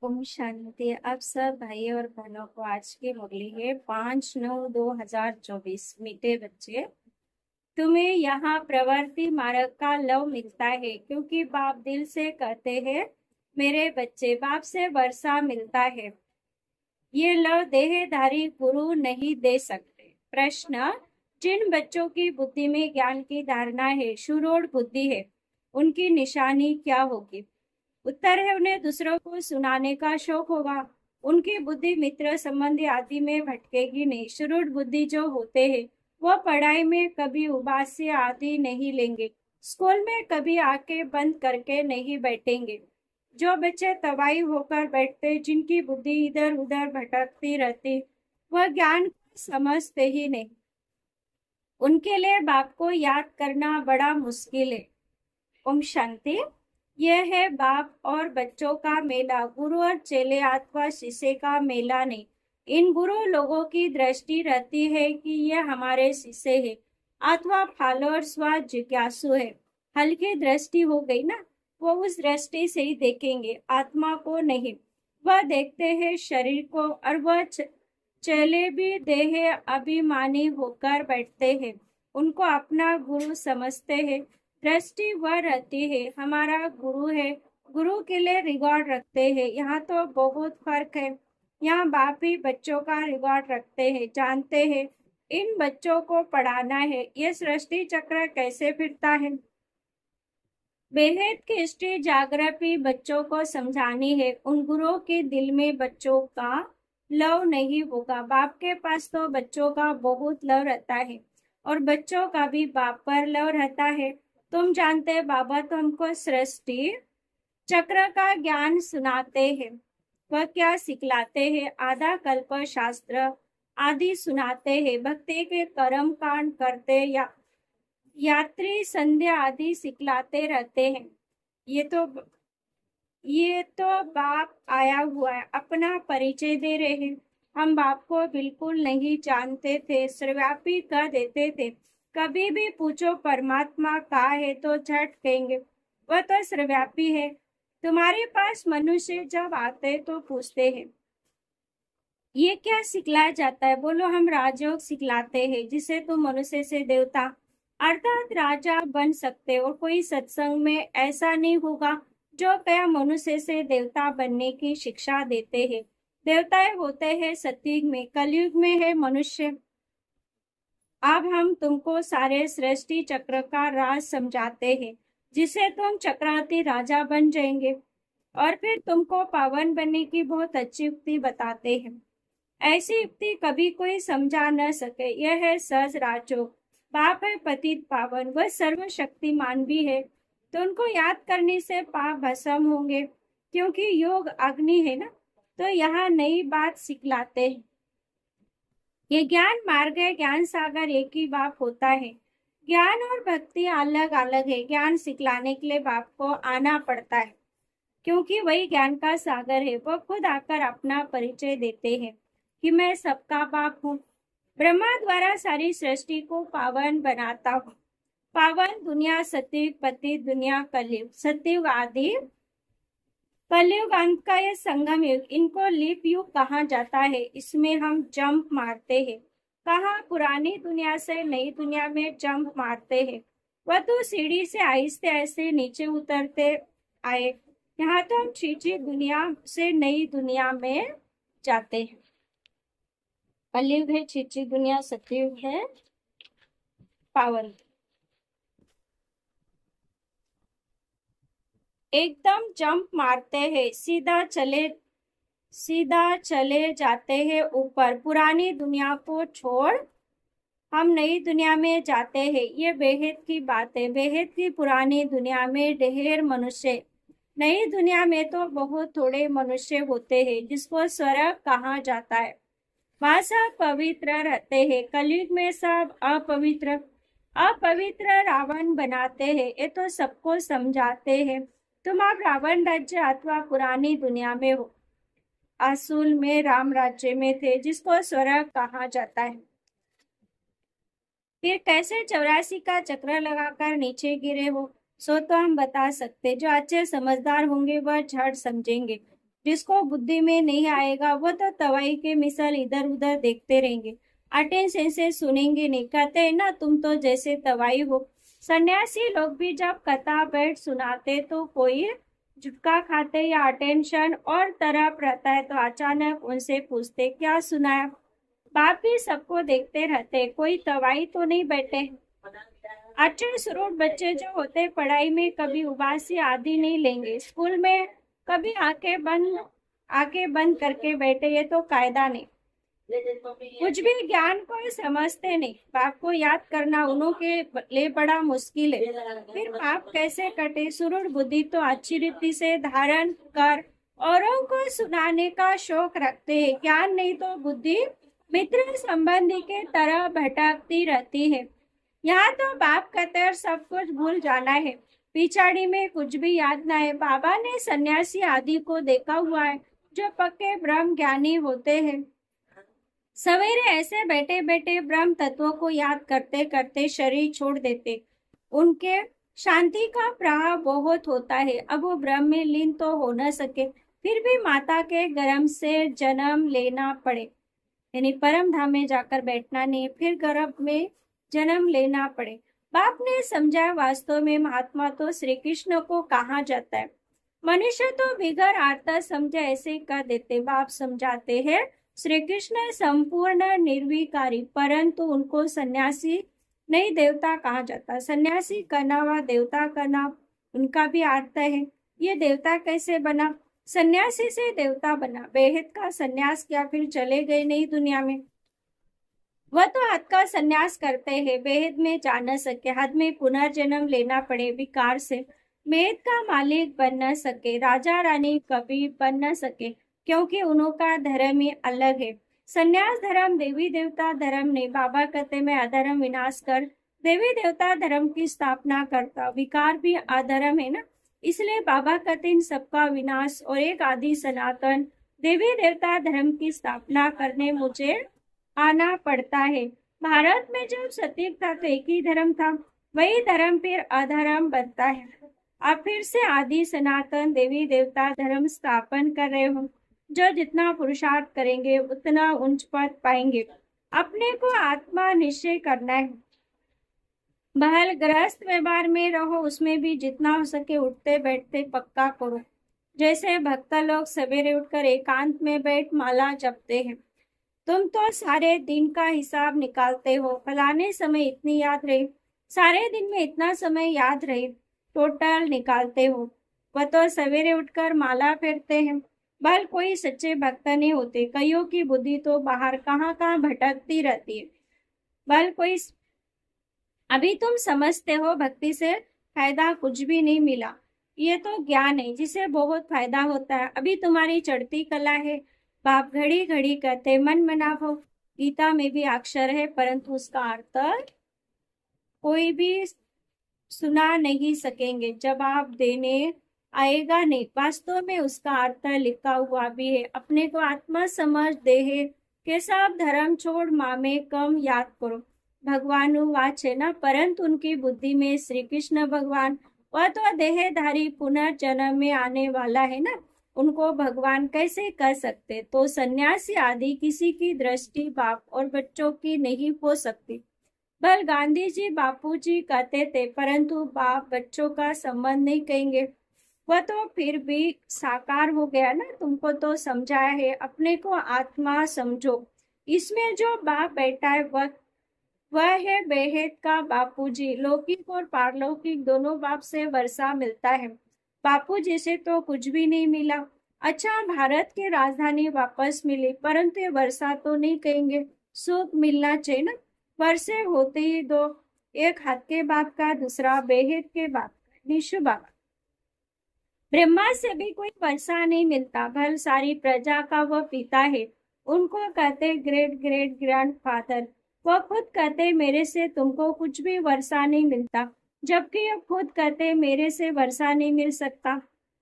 ओम शांति। आप सब भाई और बहनों को आज की मुरली है 5/9/2024। मीठे बच्चे, तुम्हें यहाँ प्रवृत्ति मार्ग का लव मिलता है क्योंकि बाप दिल से कहते हैं मेरे बच्चे। बाप से वर्षा मिलता है। ये लव देहधारी गुरु नहीं दे सकते। प्रश्न, जिन बच्चों की बुद्धि में ज्ञान की धारणा है, सुरूढ़ बुद्धि है, उनकी निशानी क्या होगी? उत्तर है, उन्हें दूसरों को सुनाने का शौक होगा। उनकी बुद्धि मित्र संबंधी आदि में भटकेगी नहीं। सुरूढ़ बुद्धि जो होते हैं वह पढ़ाई में कभी उबासी आदि नहीं लेंगे। स्कूल में कभी आंखें बंद करके नहीं बैठेंगे। जो बच्चे तबाही होकर बैठते, जिनकी बुद्धि इधर उधर भटकती रहती, वह ज्ञान को समझते ही नहीं। उनके लिए बाप को याद करना बड़ा मुश्किल है। ओम शांति। यह है बाप और बच्चों का मेला, गुरु और चेले अथवा शिष्य का मेला नहीं। इन गुरु लोगों की दृष्टि रहती है कि ये हमारे शिष्य है अथवा फॉलोअर्स व जिज्ञासु है। हल्की दृष्टि हो गई ना, वो उस दृष्टि से ही देखेंगे, आत्मा को नहीं। वह देखते हैं शरीर को, और वह चेले भी देह अभिमानी होकर बैठते हैं। उनको अपना गुरु समझते हैं। दृष्टि वह रहती है हमारा गुरु है, गुरु के लिए रिकॉर्ड रखते हैं। यहाँ तो बहुत फर्क है। यहाँ बाप ही बच्चों का रिकॉर्ड रखते हैं, जानते हैं इन बच्चों को पढ़ाना है। ये सृष्टि चक्र कैसे फिरता है। बेहद की हिस्ट्री जागृति बच्चों को समझानी है। उन गुरुओं के दिल में बच्चों का लव नहीं होगा। बाप के पास तो बच्चों का बहुत लव रहता है और बच्चों का भी बाप पर लव रहता है। तुम जानते हैं बाबा तो हमको सृष्टि चक्र का ज्ञान सुनाते हैं। वह क्या सिखलाते हैं? आधा कल्प शास्त्र आदि सुनाते हैं। भक्ति के कर्म कांड करते या यात्री संध्या आदि सिखलाते रहते हैं। ये तो बाप आया हुआ है, अपना परिचय दे रहे हैं। हम बाप को बिल्कुल नहीं जानते थे, सर्वव्यापी कह देते थे। कभी भी पूछो परमात्मा कहाँ है तो झट कहेंगे वह तो सर्वव्यापी है। तुम्हारे पास मनुष्य जब आते तो पूछते हैं ये क्या सिखलाया जाता है? बोलो हम राजयोग सिखलाते हैं, जिसे तुम मनुष्य से देवता अर्थात राजा बन सकते हो। कोई सत्संग में ऐसा नहीं होगा जो क्या मनुष्य से देवता बनने की शिक्षा देते हैं। देवताएं होते हैं सतयुग में, कलयुग में है मनुष्य। अब हम तुमको सारे सृष्टि चक्र का राज समझाते हैं, जिसे तुम चक्रवर्ती राजा बन जाएंगे। और फिर तुमको पावन बनने की बहुत अच्छी युक्ति बताते हैं। ऐसी युक्ति कभी कोई समझा न सके। यह है सहज राजयोग। बाप है पतित पावन, वह सर्वशक्तिमान भी है। तो उनको याद करने से पाप भस्म होंगे, क्योंकि योग अग्नि है ना। तो यहाँ नई बात सिखलाते हैं। ये ज्ञान मार्ग है, ज्ञान सागर एक ही बाप होता है। ज्ञान और भक्ति अलग अलग है। ज्ञान सिखलाने के लिए बाप को आना पड़ता है, क्योंकि वही ज्ञान का सागर है। वह खुद आकर अपना परिचय देते हैं कि मैं सबका बाप हूँ। ब्रह्मा द्वारा सारी सृष्टि को पावन बनाता हूँ। पावन दुनिया सतयुग, पति दुनिया कलयुग, सतयुग आदि कलयुग अंत का यह संगम युग, इनको लीप युग कहा जाता है। इसमें हम जंप मारते हैं। कहाँ पुरानी दुनिया से नई दुनिया में जंप मारते हैं। वह तो सीढ़ी से आहिस्ते आहिस्ते नीचे उतरते आए। यहाँ तो हम छीछी दुनिया से नई दुनिया में जाते हैं। कलयुग है छीछी दुनिया, सतयुग है पावन। एकदम जंप मारते हैं, सीधा चले जाते हैं ऊपर। पुरानी दुनिया को छोड़ हम नई दुनिया में जाते हैं। ये बेहद की बात है। बेहद की पुरानी दुनिया में ढेर मनुष्य, नई दुनिया में तो बहुत थोड़े मनुष्य होते हैं, जिसको स्वर्ग कहा जाता है। वहां सब पवित्र रहते हैं। कलयुग में सब अपवित्र रावण बनाते हैं। ये तो सबको समझाते हैं। तुम अब रावण राज्य अथवा पुरानी दुनिया में हो। असूल में राम राज्य में थे, जिसको स्वर्ग कहा जाता है। फिर कैसे 84 का चक्र लगाकर नीचे गिरे हो, सो तो हम बता सकते। जो अच्छे समझदार होंगे वह झट समझेंगे। जिसको बुद्धि में नहीं आएगा वो तो तवाई के मिसाल इधर उधर देखते रहेंगे, अटेंशन से सुनेंगे नहीं। कहते हैं ना, तुम तो जैसे तवाई हो। सन्यासी लोग भी जब कथा बैठ सुनाते तो कोई झुटका खाते या अटेंशन और तरफ रहता है तो अचानक उनसे पूछते क्या सुनाया। बाप भी सबको देखते रहते, कोई तवाई तो नहीं बैठे। अक्षर स्वरूप बच्चे जो होते पढ़ाई में कभी उबासी आदि नहीं लेंगे, स्कूल में कभी आंखें बंद करके बैठे, ये तो कायदा नहीं। कुछ भी ज्ञान को समझते नहीं। पाप को याद करना उन्हों के लिए बड़ा मुश्किल है। फिर पाप कैसे कटे। सुरूढ़ बुद्धि तो अच्छी रीति से धारण कर औरों को सुनाने का शौक रखते हैं। ज्ञान नहीं तो बुद्धि मित्र संबंधी के तरह भटकती रहती है। यहाँ तो बाप कहते सब कुछ भूल जाना है, पिछाड़ी में कुछ भी याद ना है। बाबा ने सन्यासी आदि को देखा हुआ है जो पक्के ब्रह्म ज्ञानी होते हैं। सवेरे ऐसे बैठे बैठे ब्रह्म तत्वों को याद करते करते शरीर छोड़ देते। उनके शांति का प्रभाव बहुत होता है। अब वो ब्रह्म में लीन तो हो न सके, फिर भी माता के गर्भ से जन्म लेना पड़े, यानी परम धाम में जाकर बैठना नहीं, फिर गर्भ में जन्म लेना पड़े। बाप ने समझाया, वास्तव में महात्मा तो श्री कृष्ण को कहा जाता है। मनुष्य तो बिगर अर्थ समझे ऐसे कर देते। बाप समझाते हैं श्री कृष्ण संपूर्ण निर्विकारी, परंतु उनको सन्यासी नहीं देवता कहा जाता। सन्यासी का नाम व देवता का नाम उनका भी अर्थ है। ये देवता कैसे बना? सन्यासी से देवता बना। बेहद का सन्यास किया फिर चले गए नहीं दुनिया में। वह तो हद का सन्यास करते हैं, बेहद में जा न सके, हद में पुनर्जन्म लेना पड़े विकार से। बेहद का मालिक बन न सके, राजा रानी कभी बन न सके, क्योंकि उनका धर्म ही अलग है। सन्यास धर्म देवी देवता धर्म नहीं। बाबा कहते मैं अधर्म विनाश कर देवी देवता धर्म की स्थापना करता। विकार भी अधर्म है ना, इसलिए बाबा कहते इन सबका विनाश और एक आदि सनातन देवी देवता धर्म की स्थापना करने मुझे आना पड़ता है। भारत में जब सतयुग था तो एक ही धर्म था, वही धर्म फिर अधर्म बनता है। आप फिर से आदि सनातन देवी देवता धर्म स्थापन कर रहे हो। जो जितना पुरुषार्थ करेंगे उतना उच्च पद पाएंगे। अपने को आत्मा निश्चय करना है। बहल गृहस्थ व्यवहार में रहो, उसमें भी जितना हो सके उठते बैठते पक्का करो। जैसे भक्त लोग सवेरे उठकर एकांत में बैठ माला जपते हैं, तुम तो सारे दिन का हिसाब निकालते हो। फलाने समय इतनी याद रही, सारे दिन में इतना समय याद रही, टोटल निकालते हो। वह तो सवेरे उठकर माला फेरते हैं। बल कोई सच्चे भक्त नहीं होते। कईयों की बुद्धि तो बाहर कहाँ कहाँ भटकती रहती है। बल कोई अभी तुम समझते हो भक्ति से फायदा कुछ भी नहीं मिला, ये तो ज्ञान है जिसे बहुत फायदा होता है। अभी तुम्हारी चढ़ती कला है। बाप घड़ी घड़ी कहते मन मनाभो। गीता में भी अक्षर है परंतु उसका अर्थ कोई भी सुना नहीं सकेंगे, जवाब देने आएगा नहीं। वास्तव में उसका अर्थ लिखा हुआ भी है। अपने को आत्मा समझ देह के सब धर्म छोड़ मामे कम याद करो। भगवान वाच है ना, परंतु उनकी बुद्धि में श्री कृष्ण भगवान, वह तो देहधारी पुनर्जन्म में आने वाला है ना, उनको भगवान कैसे कर सकते। तो सन्यासी आदि किसी की दृष्टि बाप और बच्चों की नहीं हो सकती। बल गांधी जी बापू जी कहते थे, परंतु बाप बच्चों का संबंध नहीं कहेंगे। वह तो फिर भी साकार हो गया ना, तुमको तो समझाया है। अपने को आत्मा समझो। इसमें जो बाप बैठा है वह है बेहद का बापूजी। लौकिक और पारलौकिक दोनों बाप से वर्षा मिलता है। बापूजी से तो कुछ भी नहीं मिला। अच्छा, भारत की राजधानी वापस मिली, परंतु ये वर्षा तो नहीं कहेंगे। सुख मिलना चाहिए ना। वर्षे होते ही दो, एक हाथ के बाप का, दूसरा बेहद के बाप का, निशु बाबा। ब्रह्मा से भी कोई वर्षा नहीं मिलता। भल सारी प्रजा का वह पिता है। उनको कहते ग्रेट ग्रेट ग्रैंडफादर। वह खुद कहते मेरे से तुमको कुछ भी वर्षा नहीं मिलता, जबकि वह खुद कहते मेरे से वर्षा नहीं मिल सकता।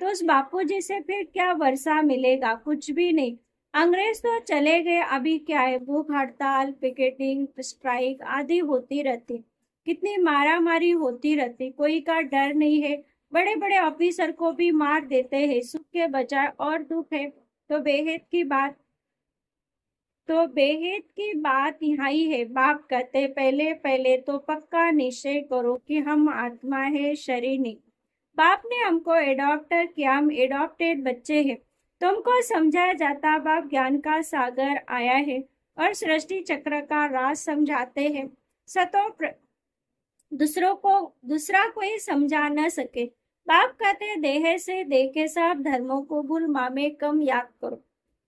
तो उस बापूजी से फिर क्या वर्षा मिलेगा? कुछ भी नहीं। अंग्रेज तो चले गए, अभी क्या है? भूख हड़ताल, पिकेटिंग, स्ट्राइक आदि होती रहती, कितनी मारा मारी होती रहती, कोई का डर नहीं है। बड़े बड़े ऑफिसर को भी मार देते हैं, सुख के बजाय और दुख है। तो बेहद की बात तो बेहद की बात यहाँ ही है। बाप कहते पहले पहले तो पक्का निश्चय करो कि हम आत्मा है, शरीर नहीं। बाप ने हमको एडॉप्टर किया, हम एडॉप्टेड बच्चे हैं। तुमको समझाया जाता बाप ज्ञान का सागर आया है और सृष्टि चक्र का राज समझाते हैं। सतो दूसरा कोई समझा न सके। बाप कहते देह से देह के सब धर्मों को भूल, माँ में कम याद करो,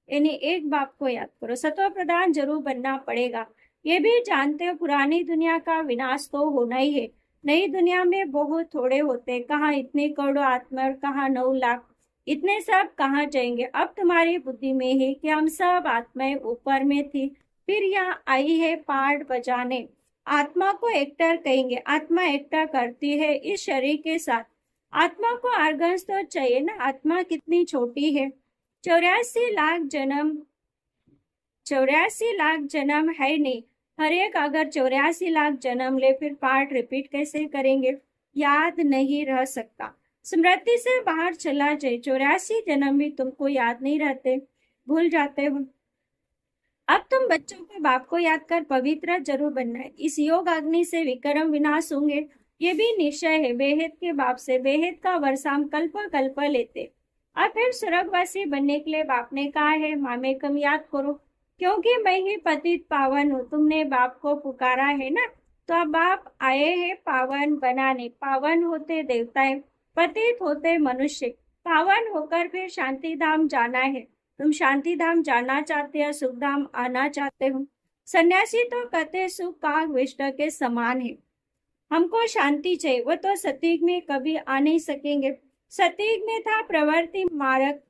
यानी एक बाप को याद करो। सत्व प्रधान जरूर बनना पड़ेगा। ये भी जानते हो पुरानी दुनिया का विनाश तो होना ही है। नई दुनिया में बहुत थोड़े होते, कहाँ इतने करोड़ों आत्मा और कहाँ 9 लाख। इतने सब कहाँ जाएंगे। अब तुम्हारी बुद्धि में है कि हम सब आत्माएं ऊपर में थी, फिर यहाँ आई है पार्ट बजाने। आत्मा को एक्टर कहेंगे। आत्मा एक्टर करती है इस शरीर के साथ। आत्मा को आर्गन्स तो चाहिए ना, आत्मा कितनी छोटी है। 84 लाख जन्म है नहीं। हर एक अगर 84 लाख जन्म ले, फिर पार्ट रिपीट कैसे करेंगे, याद नहीं रह सकता। स्मृति से बाहर चला जाए, 84 जन्म भी तुमको याद नहीं रहते, भूल जाते हो। अब तुम बच्चों को बाप को याद कर पवित्र जरूर बनना है। इस योग अग्नि से विक्रम विनाश होंगे, ये भी निश्चय है। बेहद के बाप से बेहद का वर्षाम कल्प कल्प लेते। अब फिर स्वर्गवासी बनने के लिए बाप ने कहा है माँ में कम याद करो, क्योंकि मैं ही पतित पावन हूँ। तुमने बाप को पुकारा है ना, तो अब बाप आए हैं पावन बनाने। पावन होते देवताएं, पतित होते मनुष्य। पावन होकर फिर शांति धाम जाना है। तुम शांति धाम जाना चाहते हो, सुख धाम आना चाहते हो। सन्यासी तो कहते सुख काग विष्णु के समान है, हमको शांति चाहिए। वो तो सतयुग में कभी आ नहीं सकेंगे। सतयुग में था प्रवृत्ति मार्ग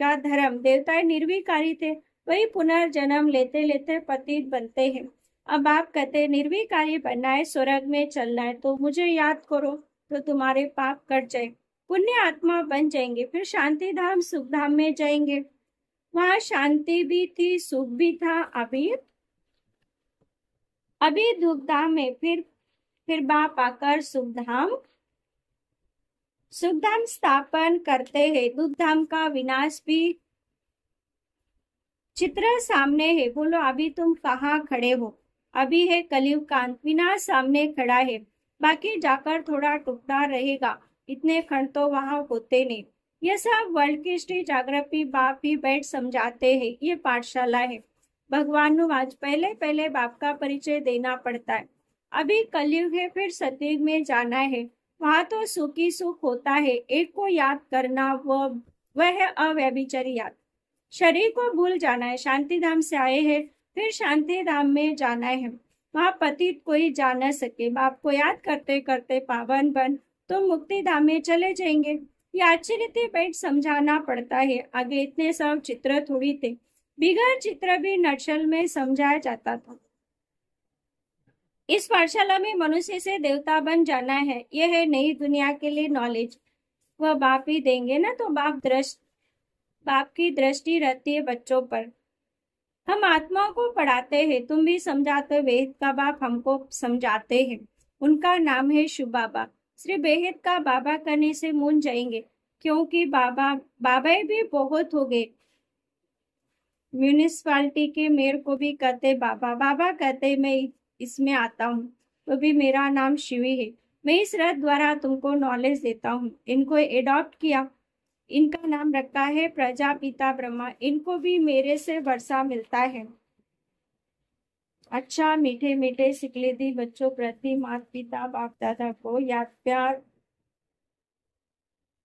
का धर्म, देवता निर्विकारी थे, वही पुनर्जन्म लेते लेते पतित बनते हैं। अब आप कहते निर्विकारी बनना है, स्वर्ग में चलना है, तो मुझे याद करो तो तुम्हारे पाप कट जाए, पुण्य आत्मा बन जाएंगे, फिर शांति धाम सुख धाम में जाएंगे। वहां शांति भी थी, सुख भी था। अभी दुख धाम है, फिर बाप आकर सुख धाम स्थापन करते हैं। दुख धाम का विनाश भी चित्र सामने है। बोलो अभी तुम कहाँ खड़े हो। अभी है कलयुग का अंत, विनाश सामने खड़ा है, बाकी जाकर थोड़ा टुकड़ा रहेगा। इतने खंड तो वहां होते नहीं। ये सब वर्ल्ड की हिस्ट्री जागृति बाप ही बैठ समझाते हैं। ये पाठशाला है। भगवान नु आज पहले पहले बाप का परिचय देना पड़ता है। अभी कलयुग है, फिर सतयुग में जाना है। वहां तो सुख ही सुख होता है। एक को याद करना, वह है अव्यभिचारी याद। शरीर को भूल जाना है। शांति धाम से आए हैं, फिर शांति धाम में जाना है। वहां पतित कोई जा न सके। बाप को याद करते करते पावन बन तो मुक्ति धाम में चले जाएंगे। ये आश्चर्य बैठ समझाना पड़ता है। आगे इतने सब चित्र थोड़ी थे, बिगड़ चित्र भी नक्शल में समझाया जाता था। इस पाठशाला में मनुष्य से देवता बन जाना है। यह है नई दुनिया के लिए नॉलेज। वह बाप ही देंगे ना, तो बाप की दृष्टि रहती है बच्चों पर। हम आत्माओं को पढ़ाते हैं, तुम भी समझाते हो। वेद का बाप हमको समझाते हैं, उनका नाम है शिव बाबा। सिर्फ बेहद का बाबा करने से मून जाएंगे, क्योंकि बाबा भी बहुत हो गए। म्यूनिसिपालिटी के मेयर को भी कहते बाबा कहते मैं इसमें आता हूँ, तो भी मेरा नाम शिवी है। मैं इस रथ द्वारा तुमको नॉलेज देता हूँ। इनको एडॉप्ट किया, इनका नाम रखा है प्रजापिता ब्रह्मा। इनको भी मेरे से वर्षा मिलता है। अच्छा मीठे मीठे सिकलेदी बच्चों प्रति माता पिता बाप दादा को याद प्यार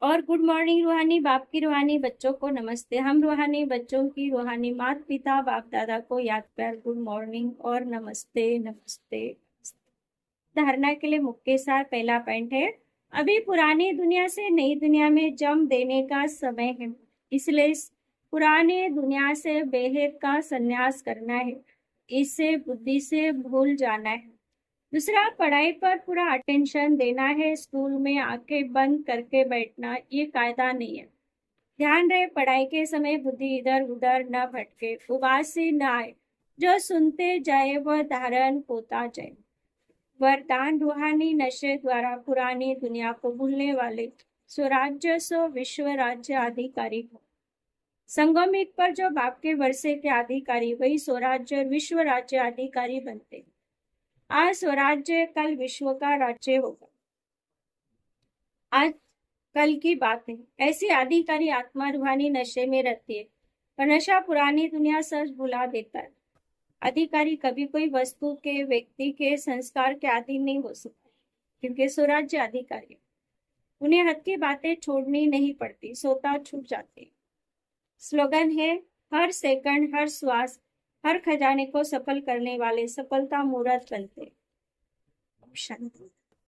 और गुड मॉर्निंग। रूहानी बाप की रूहानी बच्चों को नमस्ते। हम रूहानी बच्चों की रूहानी माता पिता बाप दादा को याद प्यार, गुड मॉर्निंग और नमस्ते नमस्ते। धारणा के लिए मुख के साथ पहला पॉइंट है, अभी पुरानी दुनिया से नई दुनिया में जम देने का समय है, इसलिए पुरानी दुनिया से बेहद का संन्यास करना है। इससे बुद्धि से भूल जाना है। दूसरा, पढ़ाई पर पूरा अटेंशन देना है। स्कूल में आंखें बंद करके बैठना ये कायदा नहीं है। ध्यान रहे पढ़ाई के समय बुद्धि इधर उधर न भटके, उबासी न आए। जो सुनते जाए वह धारण होता जाए। वरदान, रूहानी नशे द्वारा पुरानी दुनिया को भूलने वाले स्वराज्य सो विश्व राज्य अधिकारी हो। संगमिक पर जो बाप के वर्षे के अधिकारी वही स्वराज्य और विश्व राज्य अधिकारी बनते। आज स्वराज्य कल विश्व का राज्य होगा। आज कल की बात है। ऐसी अधिकारी आत्मा रूहानी नशे में रहती है और नशा पुरानी दुनिया सच भुला देता है। अधिकारी कभी कोई वस्तु के, व्यक्ति के, संस्कार के अधीन नहीं हो सकते क्योंकि स्वराज्य अधिकारी उन्हें हद की बातें छोड़नी नहीं पड़ती, सोता छूट जाती। स्लोगन है, हर सेकंड, हर श्वास, हर खजाने को सफल करने वाले सफलता मूर्त बनते। शांति।